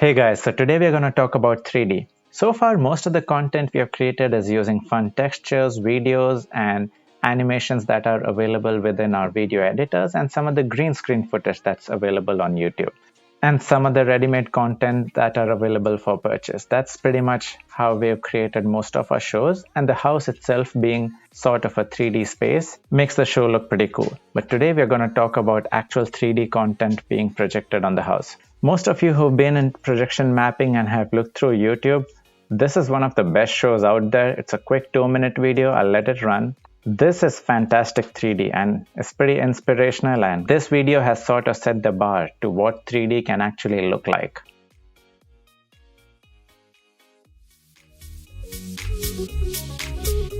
Hey guys, so today we're going to talk about 3D. So far, most of the content we have created is using fun textures, videos, and animations that are available within our video editors, and some of the green screen footage that's available on YouTube, and some of the ready-made content that are available for purchase. That's pretty much how we've created most of our shows, and the house itself being sort of a 3D space makes the show look pretty cool. But today we're going to talk about actual 3D content being projected on the house. Most of you who've been in projection mapping and have looked through YouTube, this is one of the best shows out there. It's a quick 2-minute video. I'll let it run. This is fantastic 3D and it's pretty inspirational, and this video has sort of set the bar to what 3D can actually look like.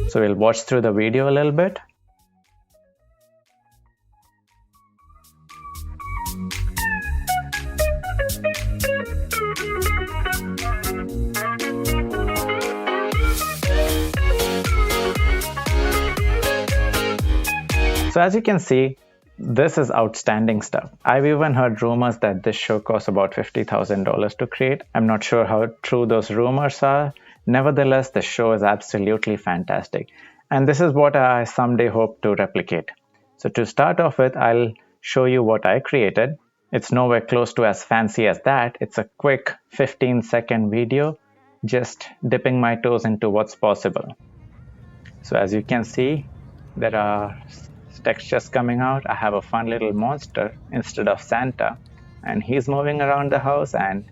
So we'll watch through the video a little bit. So as you can see, this is outstanding stuff. I've even heard rumors that this show costs about $50,000 to create. I'm not sure how true those rumors are. Nevertheless, the show is absolutely fantastic. And this is what I someday hope to replicate. So to start off with, I'll show you what I created. It's nowhere close to as fancy as that. It's a quick 15-second video, just dipping my toes into what's possible. So as you can see, there are textures coming out. I have a fun little monster instead of Santa, and he's moving around the house, and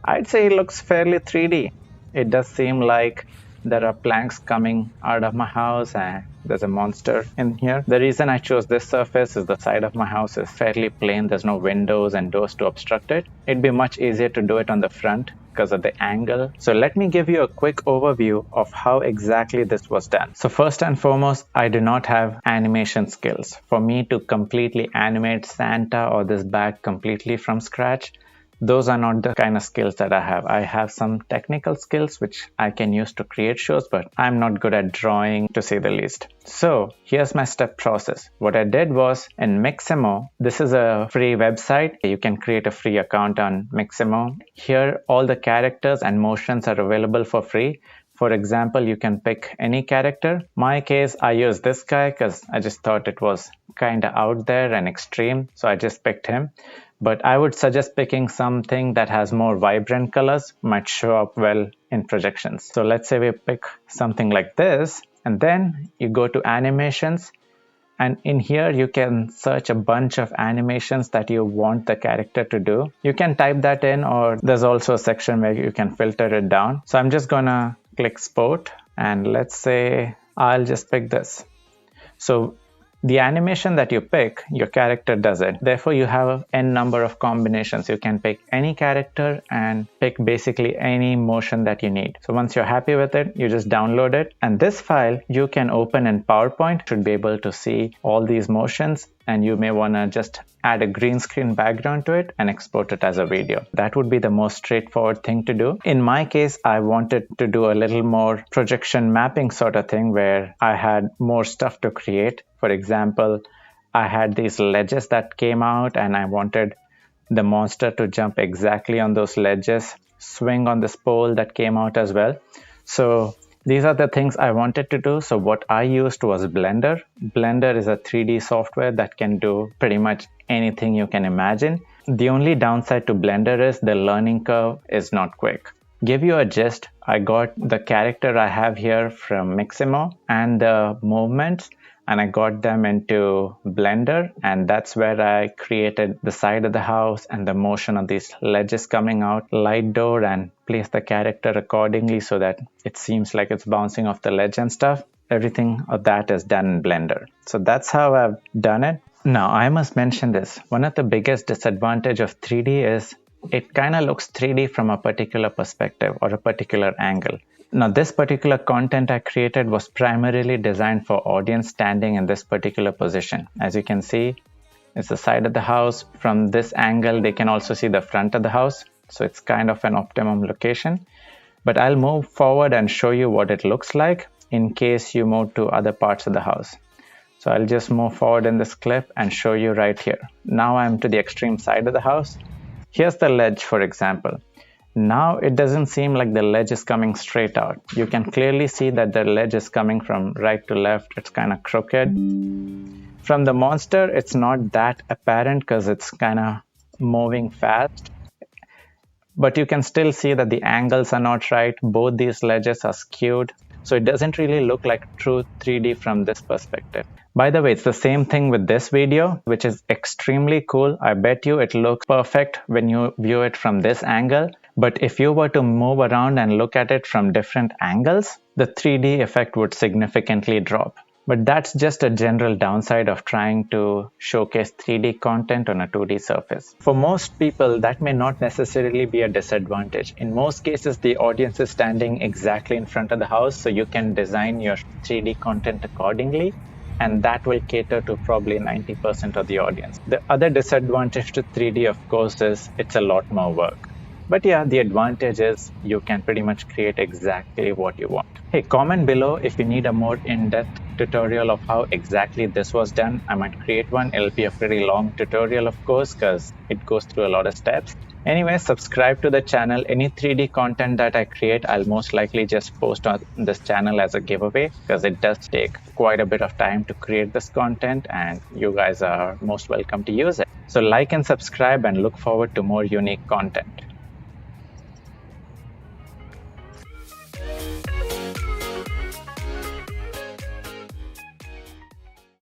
I'd say it looks fairly 3D. It does seem like there are planks coming out of my house and there's a monster in here. The reason I chose this surface is the side of my house is fairly plain. There's no windows and doors to obstruct it. It'd be much easier to do it on the front because of the angle. So let me give you a quick overview of how exactly this was done. So first and foremost, I do not have animation skills. For me to completely animate Santa or this bag completely from scratch, those are not the kind of skills that I have. I have some technical skills which I can use to create shows, but I'm not good at drawing, to say the least. So here's my step process. What I did was in Mixamo, this is a free website. You can create a free account on Mixamo. Here, all the characters and motions are available for free. For example, you can pick any character. My case, I used this guy because I just thought it was kind of out there and extreme. So I just picked him. But I would suggest picking something that has more vibrant colors, might show up well in projections. So let's say we pick something like this, and then you go to animations. And in here, you can search a bunch of animations that you want the character to do. You can type that in, or there's also a section where you can filter it down. So I'm just gonna click Sport, and let's say I'll just pick this. So the animation that you pick, your character does it. Therefore, you have n number of combinations. You can pick any character and pick basically any motion that you need. So once you're happy with it, you just download it. And this file you can open in PowerPoint. You should be able to see all these motions, and you may want to just add a green screen background to it and export it as a video. That would be the most straightforward thing to do. In my case, I wanted to do a little more projection mapping sort of thing where I had more stuff to create. For example, I had these ledges that came out, and I wanted the monster to jump exactly on those ledges, swing on this pole that came out as well. So these are the things I wanted to do. So what I used was Blender. Blender is a 3D software that can do pretty much anything you can imagine. The only downside to Blender is the learning curve is not quick. Give you a gist, I got the character I have here from Mixamo and the movements, and I got them into Blender, and that's where I created the side of the house and the motion of these ledges coming out, light door, and place the character accordingly so that it seems like it's bouncing off the ledge and stuff. Everything of that is done in Blender. So that's how I've done it. Now, I must mention this. One of the biggest disadvantage of 3D is it kind of looks 3D from a particular perspective or a particular angle. Now, this particular content I created was primarily designed for audience standing in this particular position. As you can see, it's the side of the house. From this angle, they can also see the front of the house. So it's kind of an optimum location. But I'll move forward and show you what it looks like in case you move to other parts of the house. So I'll just move forward in this clip and show you right here. Now I'm to the extreme side of the house. Here's the ledge, for example. Now it doesn't seem like the ledge is coming straight out. You can clearly see that the ledge is coming from right to left. It's kind of crooked. From the monster, it's not that apparent because it's kind of moving fast. But you can still see that the angles are not right. Both these ledges are skewed. So it doesn't really look like true 3D from this perspective. By the way, it's the same thing with this video, which is extremely cool. I bet you it looks perfect when you view it from this angle. But if you were to move around and look at it from different angles, the 3D effect would significantly drop. But that's just a general downside of trying to showcase 3D content on a 2D surface. For most people, that may not necessarily be a disadvantage. In most cases, the audience is standing exactly in front of the house, so you can design your 3D content accordingly, and that will cater to probably 90% of the audience. The other disadvantage to 3D, of course, is it's a lot more work. But yeah, the advantage is you can pretty much create exactly what you want. Hey, comment below if you need a more in-depth tutorial of how exactly this was done. I might create one. It'll be a pretty long tutorial, of course, because it goes through a lot of steps. Anyway, subscribe to the channel. Any 3D content that I create, I'll most likely just post on this channel as a giveaway, because it does take quite a bit of time to create this content, and you guys are most welcome to use it. So like and subscribe, and look forward to more unique content.